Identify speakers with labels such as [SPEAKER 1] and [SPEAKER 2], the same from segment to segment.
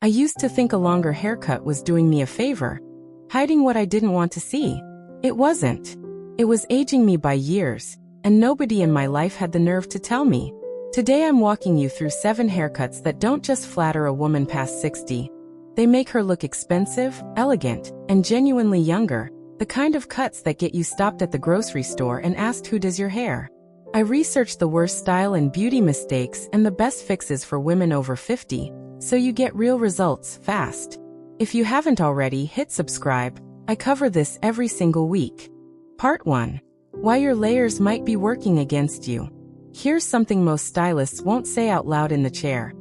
[SPEAKER 1] I used to think a longer haircut was doing me a favor, hiding what I didn't want to see. It wasn't. It was aging me by years, and nobody in my life had the nerve to tell me. Today I'm walking you through 7 haircuts that don't just flatter a woman past 60. They make her look expensive, elegant, and genuinely younger, the kind of cuts that get you stopped at the grocery store and asked who does your hair. I researched the worst style and beauty mistakes and the best fixes for women over 50, so you get real results fast. If you haven't already, hit subscribe. I cover this every single week. Part 1. Why your layers might be working against you. Here's something most stylists won't say out loud in the chair.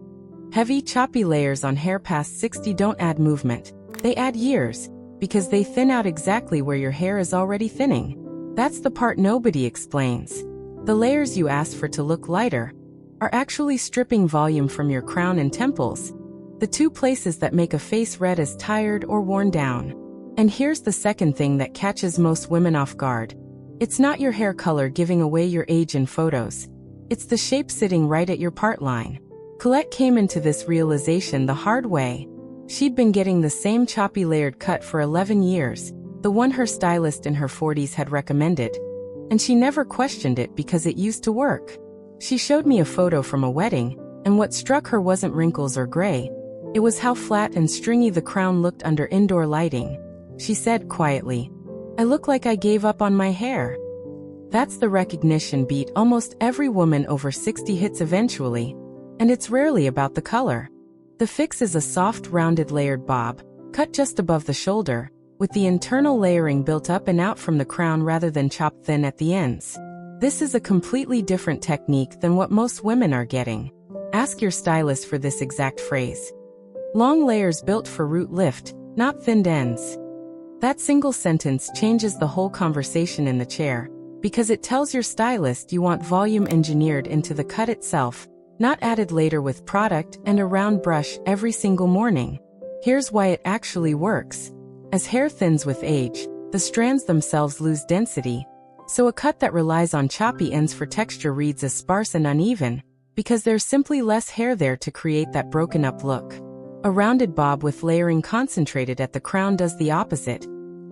[SPEAKER 1] Heavy, choppy layers on hair past 60 don't add movement. They add years, because they thin out exactly where your hair is already thinning. That's the part nobody explains. The layers you asked for to look lighter are actually stripping volume from your crown and temples, the 2 places that make a face red as tired or worn down. And here's the second thing that catches most women off guard. It's not your hair color giving away your age in photos. It's the shape sitting right at your part line. Colette came into this realization the hard way. She'd been getting the same choppy layered cut for 11 years, the one her stylist in her 40s had recommended. And she never questioned it because it used to work. She showed me a photo from a wedding, and what struck her wasn't wrinkles or gray. It was how flat and stringy the crown looked under indoor lighting. She said quietly, "I look like I gave up on my hair." That's the recognition beat almost every woman over 60 hits eventually, and it's rarely about the color. The fix is a soft, rounded layered bob, cut just above the shoulder, with the internal layering built up and out from the crown rather than chopped thin at the ends. This is a completely different technique than what most women are getting. Ask your stylist for this exact phrase. Long layers built for root lift, not thinned ends. That single sentence changes the whole conversation in the chair, because it tells your stylist you want volume engineered into the cut itself, not added later with product and a round brush every single morning. Here's why it actually works. As hair thins with age, the strands themselves lose density, so a cut that relies on choppy ends for texture reads as sparse and uneven, because there's simply less hair there to create that broken up look. A rounded bob with layering concentrated at the crown does the opposite.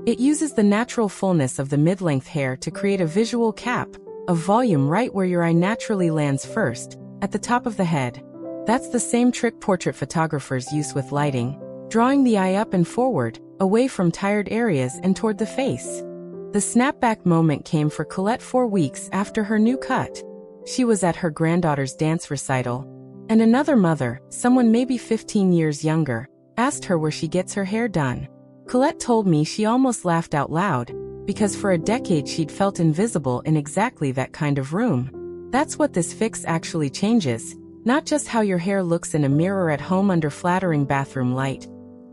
[SPEAKER 1] It uses the natural fullness of the mid-length hair to create a visual cap of volume right where your eye naturally lands first, at the top of the head. That's the same trick portrait photographers use with lighting, drawing the eye up and forward, away from tired areas and toward the face. The snapback moment came for Colette 4 weeks after her new cut. She was at her granddaughter's dance recital, and another mother, someone maybe 15 years younger, asked her where she gets her hair done. Colette told me she almost laughed out loud, because for a decade she'd felt invisible in exactly that kind of room. That's what this fix actually changes, not just how your hair looks in a mirror at home under flattering bathroom light.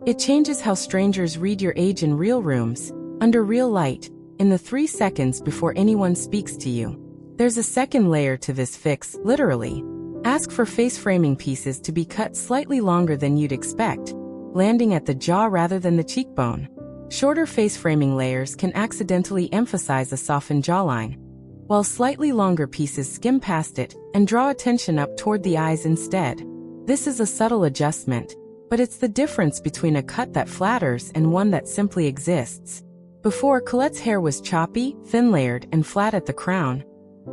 [SPEAKER 1] It changes how strangers read your age in real rooms, under real light, in the 3 seconds before anyone speaks to you. There's a second layer to this fix, literally. Ask for face framing pieces to be cut slightly longer than you'd expect, landing at the jaw rather than the cheekbone. Shorter face framing layers can accidentally emphasize a softened jawline, while slightly longer pieces skim past it and draw attention up toward the eyes instead. This is a subtle adjustment, but it's the difference between a cut that flatters and one that simply exists. Before, Colette's hair was choppy, thin-layered, and flat at the crown,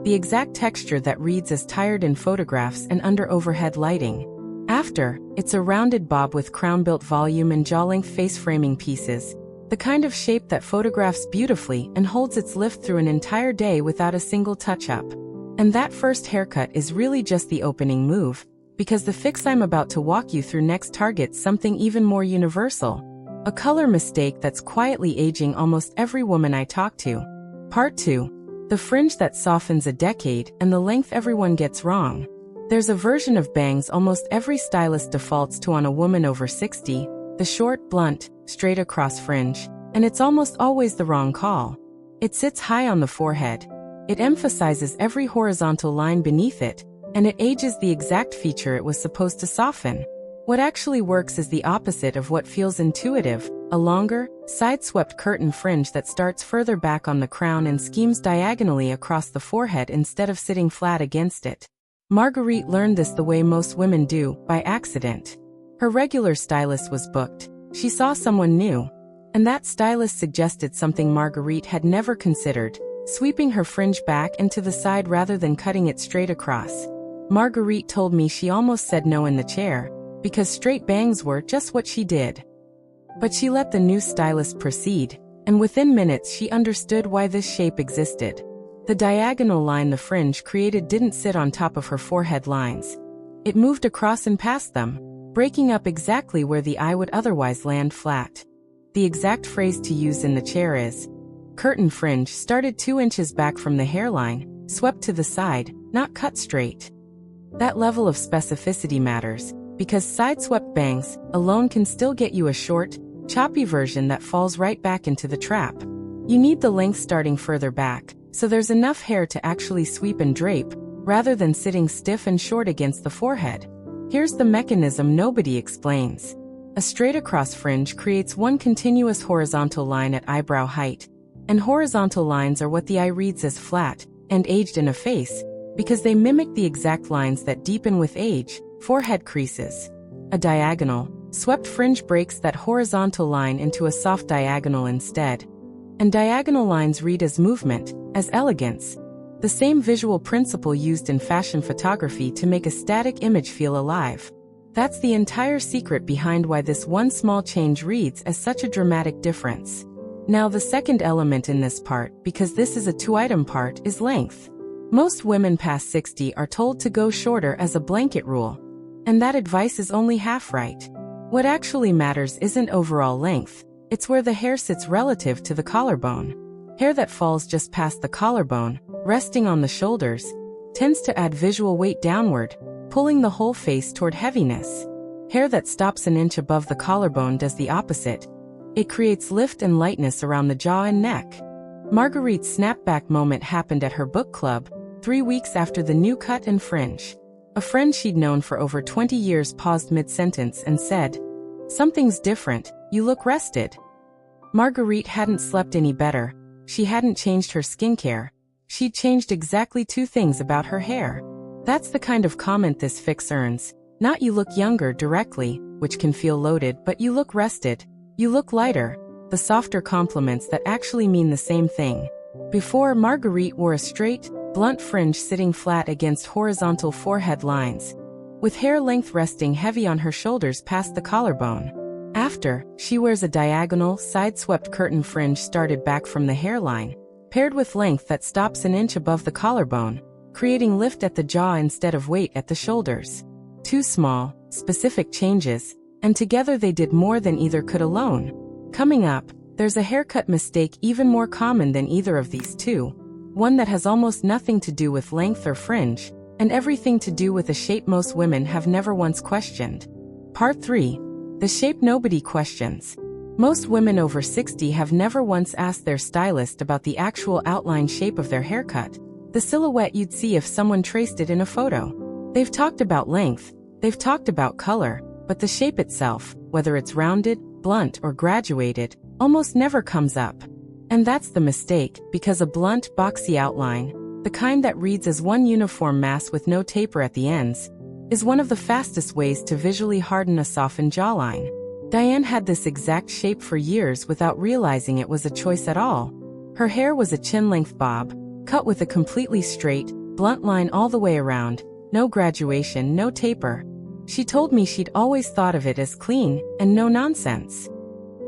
[SPEAKER 1] the exact texture that reads as tired in photographs and under overhead lighting. After, it's a rounded bob with crown-built volume and jaw-length face-framing pieces, the kind of shape that photographs beautifully and holds its lift through an entire day without a single touch-up. And that first haircut is really just the opening move, because the fix I'm about to walk you through next targets something even more universal. A color mistake that's quietly aging almost every woman I talk to. Part 2. The fringe that softens a decade and the length everyone gets wrong. There's a version of bangs almost every stylist defaults to on a woman over 60, the short, blunt, straight across fringe, and it's almost always the wrong call. It sits high on the forehead. It emphasizes every horizontal line beneath it, and it ages the exact feature it was supposed to soften. What actually works is the opposite of what feels intuitive, a longer, side-swept curtain fringe that starts further back on the crown and schemes diagonally across the forehead instead of sitting flat against it. Marguerite learned this the way most women do, by accident. Her regular stylist was booked. She saw someone new. And that stylist suggested something Marguerite had never considered, sweeping her fringe back and to the side rather than cutting it straight across. Marguerite told me she almost said no in the chair, because straight bangs were just what she did. But she let the new stylist proceed, and within minutes she understood why this shape existed. The diagonal line the fringe created didn't sit on top of her forehead lines. It moved across and past them, breaking up exactly where the eye would otherwise land flat. The exact phrase to use in the chair is, curtain fringe started 2 inches back from the hairline, swept to the side, not cut straight. That level of specificity matters, because side-swept bangs alone can still get you a short, choppy version that falls right back into the trap. You need the length starting further back, so there's enough hair to actually sweep and drape, rather than sitting stiff and short against the forehead. Here's the mechanism nobody explains. A straight-across fringe creates one continuous horizontal line at eyebrow height, and horizontal lines are what the eye reads as flat and aged in a face, because they mimic the exact lines that deepen with age, forehead creases. A diagonal, swept fringe breaks that horizontal line into a soft diagonal instead. And diagonal lines read as movement, as elegance. The same visual principle used in fashion photography to make a static image feel alive. That's the entire secret behind why this one small change reads as such a dramatic difference. Now the second element in this part, because this is a 2-item part, is length. Most women past 60 are told to go shorter as a blanket rule. And that advice is only half right. What actually matters isn't overall length, it's where the hair sits relative to the collarbone. Hair that falls just past the collarbone, resting on the shoulders, tends to add visual weight downward, pulling the whole face toward heaviness. Hair that stops an inch above the collarbone does the opposite. It creates lift and lightness around the jaw and neck. Marguerite's snapback moment happened at her book club, 3 weeks after the new cut and fringe. A friend she'd known for over 20 years paused mid-sentence and said, "Something's different, you look rested." Marguerite hadn't slept any better. She hadn't changed her skincare. She'd changed exactly 2 things about her hair. That's the kind of comment this fix earns. Not "you look younger" directly, which can feel loaded, but "you look rested." "You look lighter." The softer compliments that actually mean the same thing. Before, Marguerite wore a straight, blunt fringe sitting flat against horizontal forehead lines, with hair length resting heavy on her shoulders past the collarbone. After, she wears a diagonal, side-swept curtain fringe started back from the hairline, paired with length that stops an inch above the collarbone, creating lift at the jaw instead of weight at the shoulders. 2 small, specific changes, and together they did more than either could alone. Coming up, there's a haircut mistake even more common than either of these 2. One that has almost nothing to do with length or fringe, and everything to do with a shape most women have never once questioned. Part 3. The shape nobody questions. Most women over 60 have never once asked their stylist about the actual outline shape of their haircut, the silhouette you'd see if someone traced it in a photo. They've talked about length, they've talked about color, but the shape itself, whether it's rounded, blunt, or graduated, almost never comes up. And that's the mistake, because a blunt, boxy outline, the kind that reads as one uniform mass with no taper at the ends, is one of the fastest ways to visually harden a softened jawline. Diane had this exact shape for years without realizing it was a choice at all. Her hair was a chin-length bob, cut with a completely straight, blunt line all the way around, no graduation, no taper. She told me she'd always thought of it as clean and no nonsense.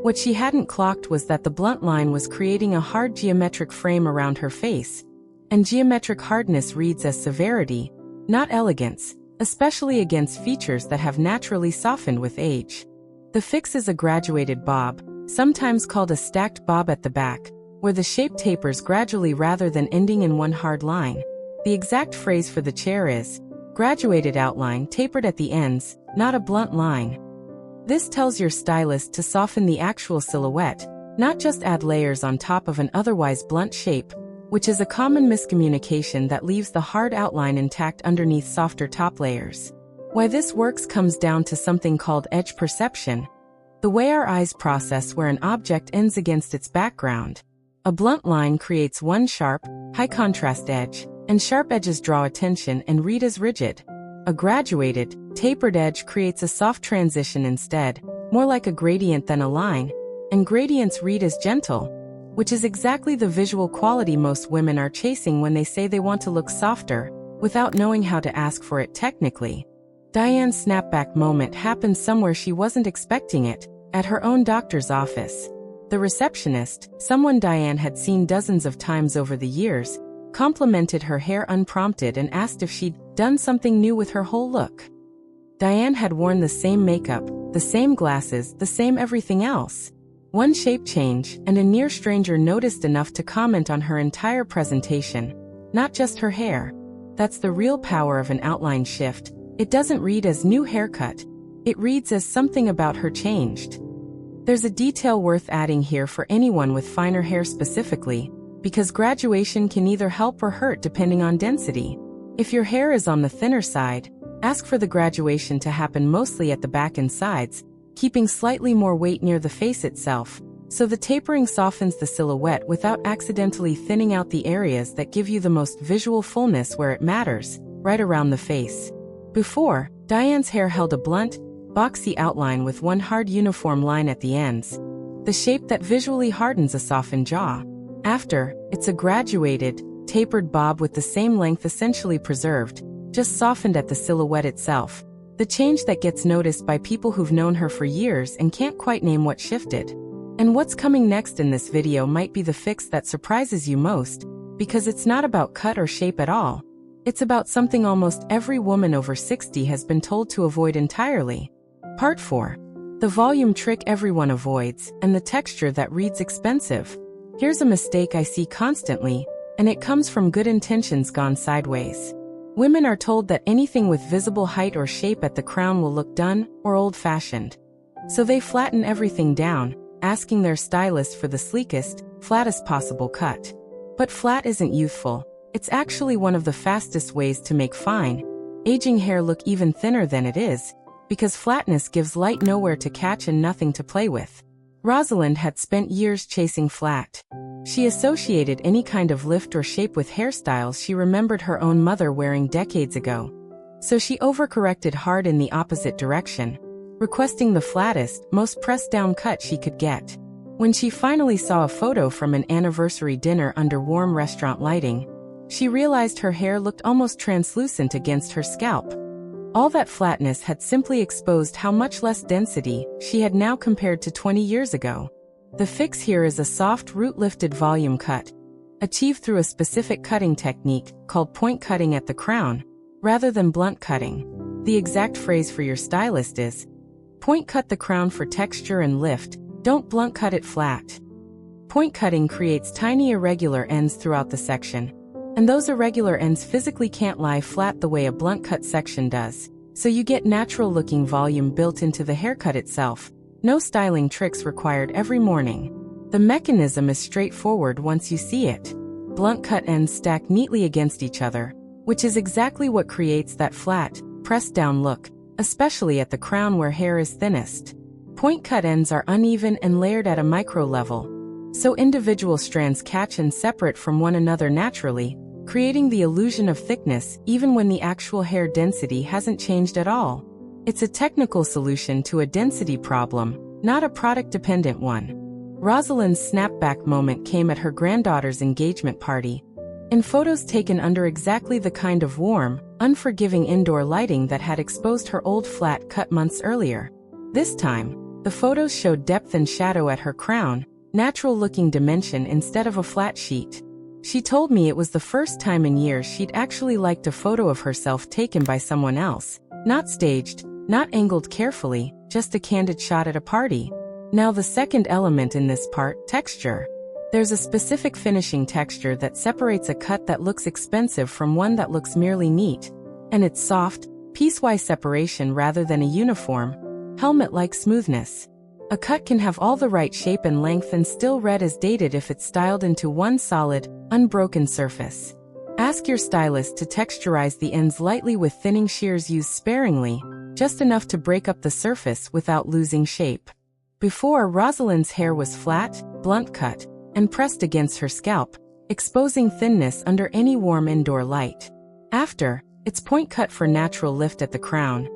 [SPEAKER 1] What she hadn't clocked was that the blunt line was creating a hard geometric frame around her face, and geometric hardness reads as severity, not elegance, especially against features that have naturally softened with age. The fix is a graduated bob, sometimes called a stacked bob at the back, where the shape tapers gradually rather than ending in one hard line. The exact phrase for the chair is, graduated outline tapered at the ends, not a blunt line. This tells your stylist to soften the actual silhouette, not just add layers on top of an otherwise blunt shape, which is a common miscommunication that leaves the hard outline intact underneath softer top layers. Why this works comes down to something called edge perception, the way our eyes process where an object ends against its background. A blunt line creates one sharp, high-contrast edge, and sharp edges draw attention and read as rigid. A graduated, tapered edge creates a soft transition instead, more like a gradient than a line, and gradients read as gentle, which is exactly the visual quality most women are chasing when they say they want to look softer, without knowing how to ask for it technically. Diane's snapback moment happened somewhere she wasn't expecting it, at her own doctor's office. The receptionist, someone Diane had seen dozens of times over the years, complimented her hair unprompted and asked if she'd done something new with her whole look. Diane had worn the same makeup, the same glasses, the same everything else. One shape change, and a near stranger noticed enough to comment on her entire presentation, not just her hair. That's the real power of an outline shift. It doesn't read as new haircut. It reads as something about her changed. There's a detail worth adding here for anyone with finer hair specifically, because graduation can either help or hurt depending on density. If your hair is on the thinner side, ask for the graduation to happen mostly at the back and sides, keeping slightly more weight near the face itself, so the tapering softens the silhouette without accidentally thinning out the areas that give you the most visual fullness where it matters, right around the face. Before, Diane's hair held a blunt, boxy outline with one hard uniform line at the ends, the shape that visually hardens a softened jaw. After, it's a graduated, tapered bob with the same length essentially preserved, just softened at the silhouette itself. The change that gets noticed by people who've known her for years and can't quite name what shifted. And what's coming next in this video might be the fix that surprises you most, because it's not about cut or shape at all. It's about something almost every woman over 60 has been told to avoid entirely. Part 4. The volume trick everyone avoids, and the texture that reads expensive. Here's a mistake I see constantly, and it comes from good intentions gone sideways. Women are told that anything with visible height or shape at the crown will look done or old-fashioned. So they flatten everything down, asking their stylist for the sleekest, flattest possible cut. But flat isn't youthful. It's actually one of the fastest ways to make fine, aging hair look even thinner than it is, because flatness gives light nowhere to catch and nothing to play with. Rosalind had spent years chasing flat. She associated any kind of lift or shape with hairstyles she remembered her own mother wearing decades ago. So she overcorrected hard in the opposite direction, requesting the flattest, most pressed-down cut she could get. When she finally saw a photo from an anniversary dinner under warm restaurant lighting, she realized her hair looked almost translucent against her scalp. All that flatness had simply exposed how much less density she had now compared to 20 years ago. The fix here is a soft, root-lifted volume cut, achieved through a specific cutting technique called point cutting at the crown, rather than blunt cutting. The exact phrase for your stylist is, point cut the crown for texture and lift, don't blunt cut it flat. Point cutting creates tiny irregular ends throughout the section, and those irregular ends physically can't lie flat the way a blunt cut section does, so you get natural-looking volume built into the haircut itself. No styling tricks required every morning. The mechanism is straightforward once you see it. Blunt cut ends stack neatly against each other, which is exactly what creates that flat, pressed-down look, especially at the crown where hair is thinnest. Point cut ends are uneven and layered at a micro level, so individual strands catch and separate from one another naturally, creating the illusion of thickness even when the actual hair density hasn't changed at all. It's a technical solution to a density problem, not a product-dependent one. Rosalind's snapback moment came at her granddaughter's engagement party, in photos taken under exactly the kind of warm, unforgiving indoor lighting that had exposed her old flat cut months earlier. This time, the photos showed depth and shadow at her crown, natural-looking dimension instead of a flat sheet. She told me it was the first time in years she'd actually liked a photo of herself taken by someone else, not staged, not angled carefully, just a candid shot at a party. Now the second element in this part, texture. There's a specific finishing texture that separates a cut that looks expensive from one that looks merely neat, and it's soft, piecewise separation rather than a uniform, helmet-like smoothness. A cut can have all the right shape and length and still read as dated if it's styled into one solid, unbroken surface. Ask your stylist to texturize the ends lightly with thinning shears used sparingly, just enough to break up the surface without losing shape. Before, Rosalind's hair was flat, blunt cut, and pressed against her scalp, exposing thinness under any warm indoor light. After, it's point cut for natural lift at the crown.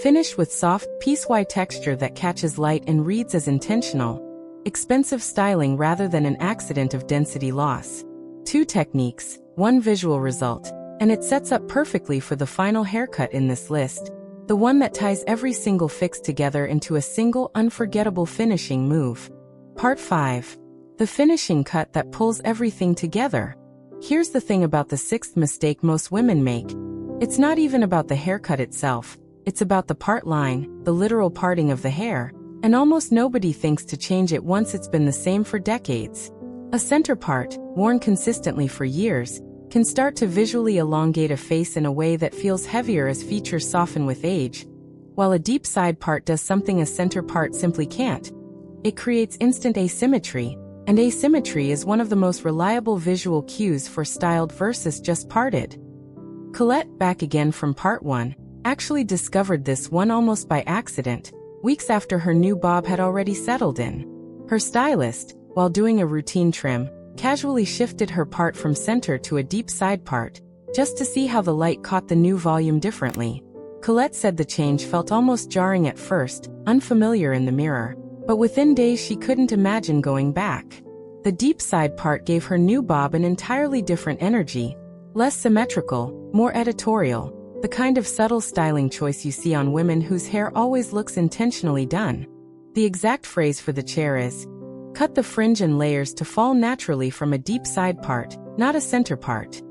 [SPEAKER 1] Finish with soft, piecewise texture that catches light and reads as intentional. Expensive styling rather than an accident of density loss. 2 techniques, 1 visual result, and it sets up perfectly for the final haircut in this list. The one that ties every single fix together into a single unforgettable finishing move. Part 5. The finishing cut that pulls everything together. Here's the thing about the 6th mistake most women make. It's not even about the haircut itself, it's about the part line, the literal parting of the hair, and almost nobody thinks to change it once it's been the same for decades. A center part, worn consistently for years, can start to visually elongate a face in a way that feels heavier as features soften with age, while a deep side part does something a center part simply can't. It creates instant asymmetry, and asymmetry is one of the most reliable visual cues for styled versus just parted. Colette, back again from part 1, actually discovered this one almost by accident, weeks after her new bob had already settled in. Her stylist, while doing a routine trim, casually shifted her part from center to a deep side part, just to see how the light caught the new volume differently. Colette said the change felt almost jarring at first, unfamiliar in the mirror, but within days she couldn't imagine going back. The deep side part gave her new bob an entirely different energy, less symmetrical, more editorial, the kind of subtle styling choice you see on women whose hair always looks intentionally done. The exact phrase for the chair is, "Cut the fringe and layers to fall naturally from a deep side part, not a center part."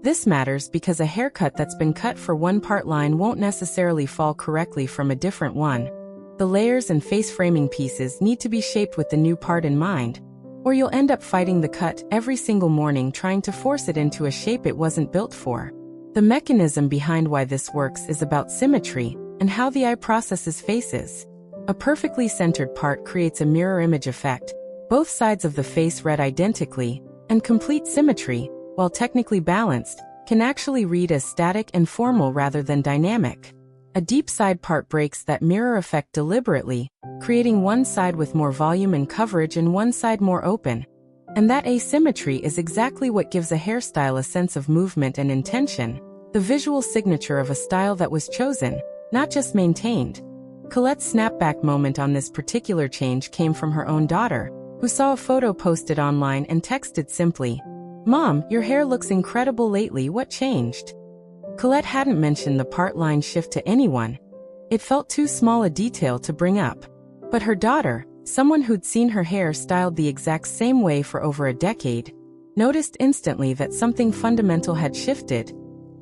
[SPEAKER 1] This matters because a haircut that's been cut for one part line won't necessarily fall correctly from a different one. The layers and face framing pieces need to be shaped with the new part in mind, or you'll end up fighting the cut every single morning trying to force it into a shape it wasn't built for. The mechanism behind why this works is about symmetry and how the eye processes faces. A perfectly centered part creates a mirror image effect. Both sides of the face read identically, and complete symmetry, while technically balanced, can actually read as static and formal rather than dynamic. A deep side part breaks that mirror effect deliberately, creating one side with more volume and coverage and one side more open. And that asymmetry is exactly what gives a hairstyle a sense of movement and intention, the visual signature of a style that was chosen, not just maintained. Colette's snapback moment on this particular change came from her own daughter, who saw a photo posted online and texted simply, "Mom, your hair looks incredible lately, what changed?" Colette hadn't mentioned the part line shift to anyone. It felt too small a detail to bring up. But her daughter, someone who'd seen her hair styled the exact same way for over a decade, noticed instantly that something fundamental had shifted,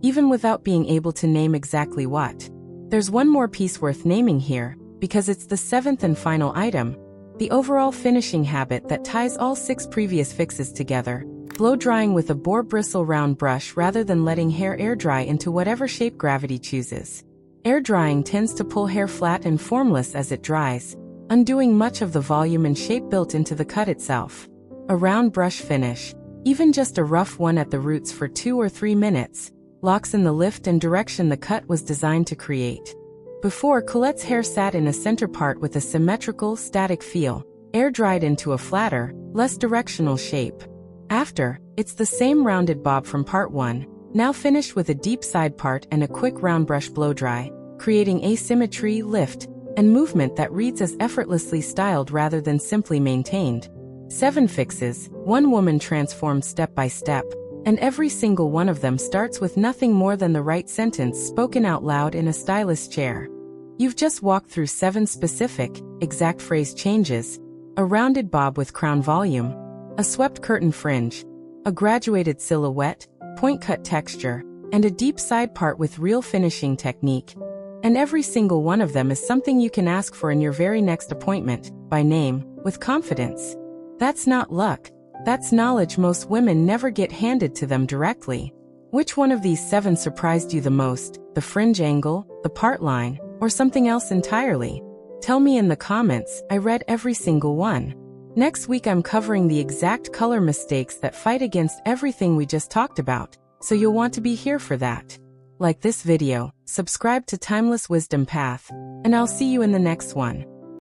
[SPEAKER 1] even without being able to name exactly what. There's one more piece worth naming here, because it's the 7th and final item, the overall finishing habit that ties all 6 previous fixes together. Blow drying with a boar bristle round brush rather than letting hair air dry into whatever shape gravity chooses. Air drying tends to pull hair flat and formless as it dries, undoing much of the volume and shape built into the cut itself. A round brush finish, even just a rough one at the roots for 2 or 3 minutes, locks in the lift and direction the cut was designed to create. Before, Colette's hair sat in a center part with a symmetrical, static feel, air dried into a flatter, less directional shape. After, it's the same rounded bob from part 1, now finished with a deep side part and a quick round brush blow dry, creating asymmetry, lift, and movement that reads as effortlessly styled rather than simply maintained. 7 fixes, one woman transformed step by step, and every single one of them starts with nothing more than the right sentence spoken out loud in a stylist's chair. You've just walked through 7 specific, exact phrase changes: a rounded bob with crown volume, a swept curtain fringe, a graduated silhouette, point cut texture, and a deep side part with real finishing technique. And every single one of them is something you can ask for in your very next appointment, by name, with confidence. That's not luck. That's knowledge most women never get handed to them directly. Which one of these 7 surprised you the most? The fringe angle, the part line, or something else entirely? Tell me in the comments. I read every single one. Next week I'm covering the exact color mistakes that fight against everything we just talked about, so you'll want to be here for that. Like this video, subscribe to Timeless Wisdom Path, and I'll see you in the next one.